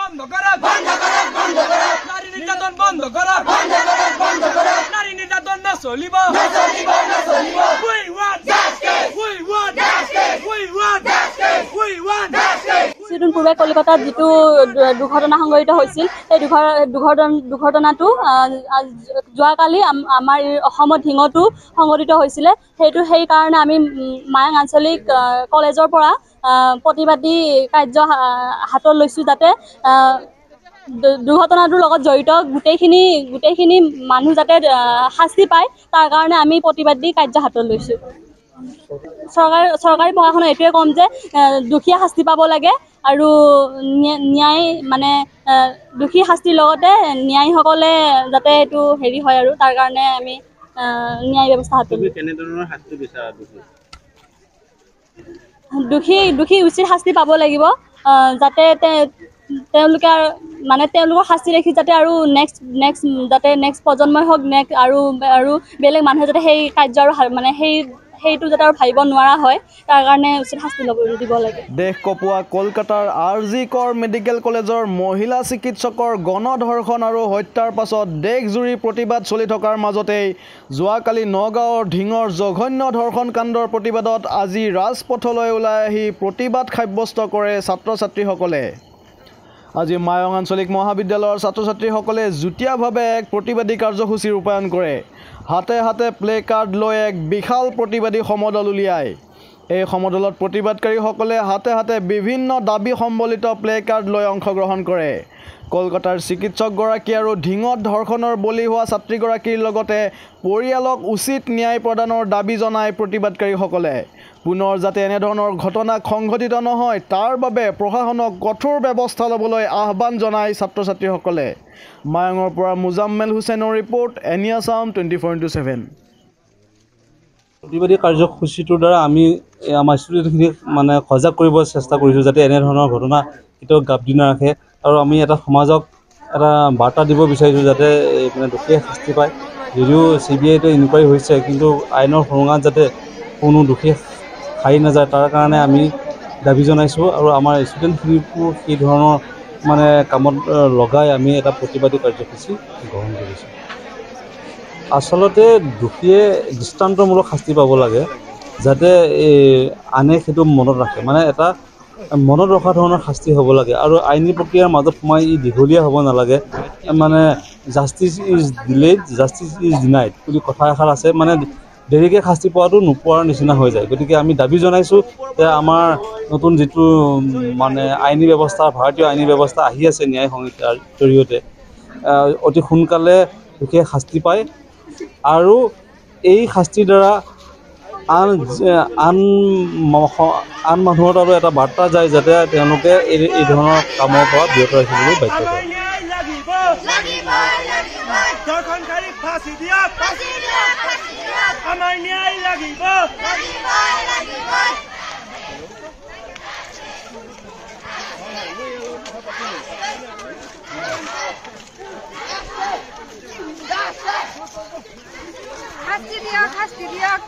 বন্ধ করো নারী নির্যাতন বন্ধ করো নারী নির্যাতন না চলিব we want justice we want justice we want justice we want justice কিছুদিন পূৰ্বে কলকাতাত যেটো দুৰ্ঘটনা সংঘটিত হৈছিল এই দুৰ্ঘটনাটো যোৱাকালি আমাৰ অসমত ঢিঙতো সংঘটিত হৈছিল সেই কাৰণে আমি মায়ং আঞ্চলিক কলেজৰ পৰা প্ৰতিবাদী কাৰ্য হাতত লৈছো যাতে দুৰ্ঘটনাটোৰ লগত জড়িত গোটেইখিনি মানুহ যাতে শাস্তি পায় তাৰ কাৰণে আমি প্ৰতিবাদী কাৰ্য হাতত লৈছো চৰকাৰী প্ৰশাসনে এটোৱে কম যে দুখীয়া শাস্তি পাব লাগে আৰু ন্যায় মানে দুখী শাস্তিৰ লগতে ন্যায়সকলে যাতে এটো হেৰি হয় আৰু তাৰ কাৰণে আমি ন্যায় ব্যৱস্থা হাতত লৈছো কেনে ধৰণৰ শাস্তি বিচাৰা দুখী উচিত শাস্তি পাব লাগিব যাতে তেওঁলোকে মানে তেওঁলোকৰ শাস্তি দেখি যাতে আৰু নেক্সট প্ৰজন্মই হওক আৰু বেলেগ মানুহে যাতে সেই কাৰ্য আৰু মানে সেইটো যাতে আৰু ভাবিব নোৱাৰা হয় তাৰ কাৰণে উচিত শাস্তি দিব লাগে দেশ কপোৱা কলকাতাৰ আৰজি কৰ মেডিকেল কলেজৰ মহিলা চিকিৎসকৰ গণধৰ্ষণ আৰু হত্যাৰ পাছত দেশজুৰি প্ৰতিবাদ চলি থকাৰ মাজতেই যোৱাকালি নগাঁৱৰ ঢিঙৰ জঘন্য ধৰ্ষণ কাণ্ডৰ প্ৰতিবাদত আজি ৰাজপথলৈ ওলাই আহি প্ৰতিবাদ সাব্যস্ত কৰে ছাত্ৰ ছাত্ৰীসকলে আজি মায়ং আঞ্চলিক মহাবিদ্যালয়ৰ ছাত্ৰ ছাত্ৰীসকলে যুটীয়াভাৱে এক প্ৰতিবাদী কাৰ্যসূচী ৰূপায়ণ কৰে হাতে হাতে প্লে কাৰ্ড লৈ এক বিশাল প্ৰতিবাদী সমদল উলিয়ায় এই সমদলত প্ৰতিবাদকাৰীসকলে হাতে হাতে বিভিন্ন দাবী সম্বলিত প্লে কাৰ্ড লৈ অংশগ্ৰহণ কৰে কলকাতাৰ চিকিৎসকগৰাকী আৰু ঢিঙত ধৰ্ষণৰ বলি হোৱা ছাত্ৰীগৰাকীৰ লগতে পৰিয়ালক উচিত ন্যায় প্ৰদানৰ দাবী জনায় প্ৰতিবাদকাৰীসকলে পুনৰ যাতে এনেধৰণৰ ঘটনা সংঘটিত নহয় তাৰ বাবে প্ৰশাসনক কঠোৰ ব্যৱস্থা ল'বলৈ আহ্বান জনায় ছাত্ৰ ছাত্ৰীসকলে মায়ঙৰ পৰা মুজাম্মেল হুছেইনৰ ৰিপৰ্ট এনি আছাম 24/7 প্ৰতিবাদী কাৰ্যসূচীটোৰ দ্বাৰা আমি আমাৰ ষ্টুডেণ্টখিনিক মানে সজাগ কৰিব চেষ্টা কৰিছোঁ যাতে এনেধৰণৰ ঘটনা কেতিয়াও গাবদি নাৰাখে আৰু আমি এটা সমাজক এটা বাৰ্তা দিব বিচাৰিছোঁ যাতে মানে দোষীয়ে শাস্তি পায় যদিও CBIটো ইনকুৱাৰী হৈছে কিন্তু আইনৰ সুৰঙাত যাতে কোনো দোষী খাই নাযায় তাৰ কাৰণে আমি দাবী জনাইছোঁ আৰু আমাৰ ষ্টুডেণ্টখিনিকো সেই ধৰণৰ মানে কামত লগাই আমি এটা প্ৰতিবাদী কাৰ্যসূচী গ্ৰহণ কৰিছোঁ আচলতে দোষীয়ে দৃষ্টান্তমূলক শাস্তি পাব লাগে যাতে আনে সেইটো মনত ৰাখে মানে এটা মনত ৰখা ধৰণৰ শাস্তি হ'ব লাগে আৰু আইনী প্ৰক্ৰিয়াৰ মাজত সোমাই দীঘলীয়া হ'ব নালাগে মানে justice is delayed justice is denied বুলি কথা এষাৰ আছে মানে দেৰিকৈ শাস্তি পোৱাটো নোপোৱাৰ নিচিনা হৈ যায় গতিকে আমি দাবী জনাইছোঁ যে আমাৰ নতুন যিটো মানে আইনী ব্যৱস্থা ভাৰতীয় আইনী ব্যৱস্থা আহি আছে ন্যায় সংহিতাৰ জৰিয়তে অতি সোনকালে দোষীয়ে শাস্তি পায় আৰু এই শাস্তিৰ দ্বাৰা আন মানুহৰ তাতো এটা বাৰ্তা যায় যাতে তেওঁলোকে এই ধৰণৰ কামৰ পৰা বিৰত ৰাখিবলৈ বাধ্য হয় আমাৰ ন্যায় লাগিব শাস্তি দিয়ক